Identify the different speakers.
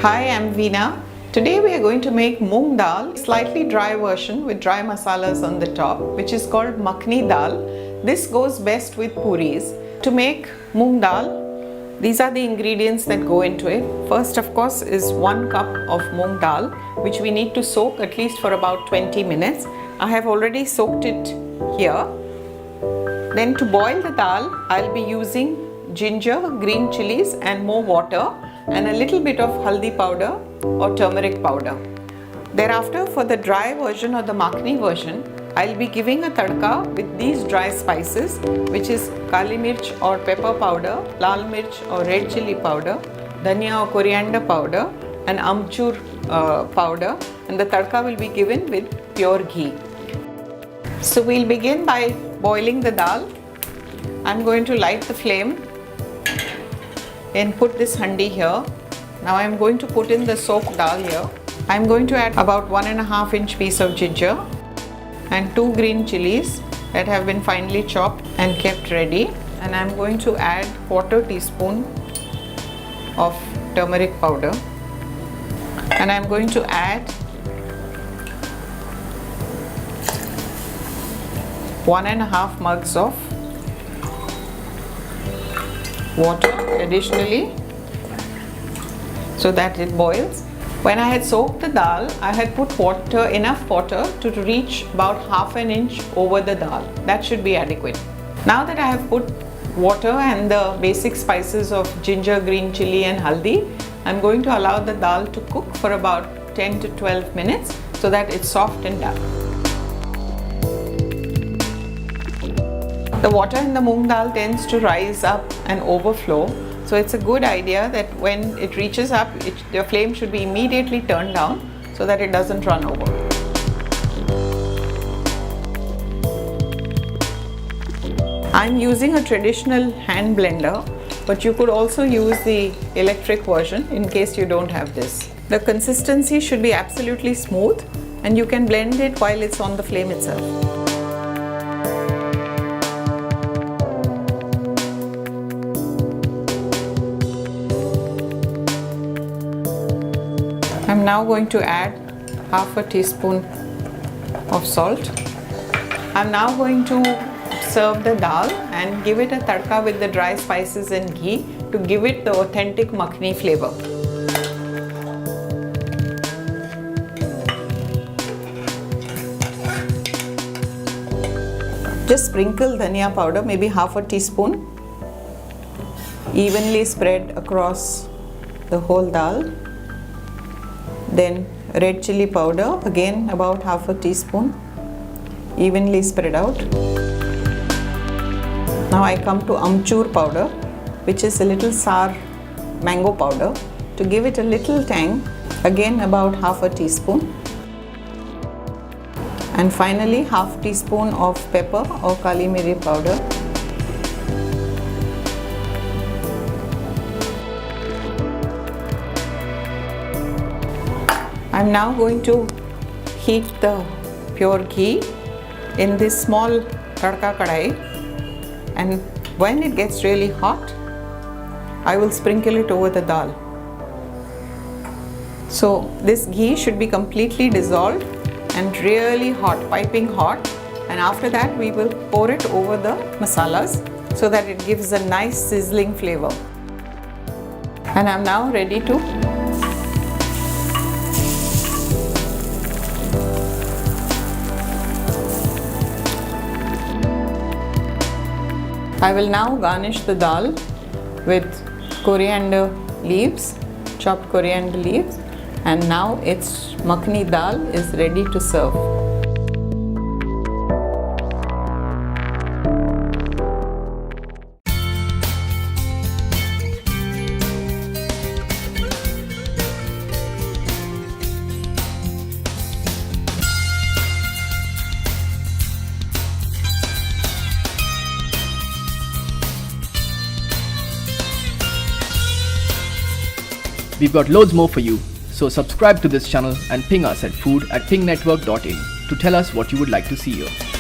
Speaker 1: Hi, I'm Veena. Today we are going to make Moong Dal, slightly dry version with dry masalas on the top, which is called Makhni Dal. This goes best with puris. To make Moong Dal, these are the ingredients that go into it. First, of course, is 1 cup of Moong Dal, which we need to soak at least for about 20 minutes. I have already soaked it here. Then to boil the dal, I'll be using ginger, green chillies and more water and a little bit of haldi powder or turmeric powder. Thereafter, for the dry version or the makhni version, I'll be giving a tadka with these dry spices, which is kali mirch or pepper powder, lal mirch or red chilli powder, dhania or coriander powder and amchoor powder, and the tadka will be given with pure ghee. So we'll begin by boiling the dal. I'm going to light the flame and put this handi here. Now I'm going to put in the soaked dal here. I'm going to add about 1.5 inch piece of ginger and 2 green chillies that have been finely chopped and kept ready. And I'm going to add 1/4 teaspoon of turmeric powder. And I'm going to add 1.5 mugs of water additionally so that it boils. When I had soaked the dal, I had put enough water to reach about 1/2 inch over the dal. That should be adequate. Now that I have put water and the basic spices of ginger, green chilli and haldi, I'm going to allow the dal to cook for about 10 to 12 minutes so that it's soft and done. The water in the moong dal tends to rise up and overflow, so it's a good idea that when it reaches up, the flame should be immediately turned down so that it doesn't run over. I'm using a traditional hand blender, but you could also use the electric version in case you don't have this. The consistency should be absolutely smooth and you can blend it while it's on the flame itself. I'm now going to add 1/2 teaspoon of salt. I'm now going to serve the dal and give it a tadka with the dry spices and ghee to give it the authentic makhni flavor. Just sprinkle dhania powder, maybe 1/2 teaspoon, evenly spread across the whole dal. Then red chilli powder, again about 1/2 teaspoon, evenly spread out. Now I come to amchoor powder, which is a little sour mango powder, to give it a little tang, again about 1/2 teaspoon. And finally 1/2 teaspoon of pepper or kali mirchi powder. I'm now going to heat the pure ghee in this small tadka kadai, and when it gets really hot, I will sprinkle it over the dal. So this ghee should be completely dissolved and really hot, piping hot, and after that we will pour it over the masalas so that it gives a nice sizzling flavor. And I'm now ready to I will now garnish the dal with coriander leaves, chopped coriander leaves, and now its makhni dal is ready to serve.
Speaker 2: We've got loads more for you, so subscribe to this channel and ping us at food@pingnetwork.in to tell us what you would like to see here.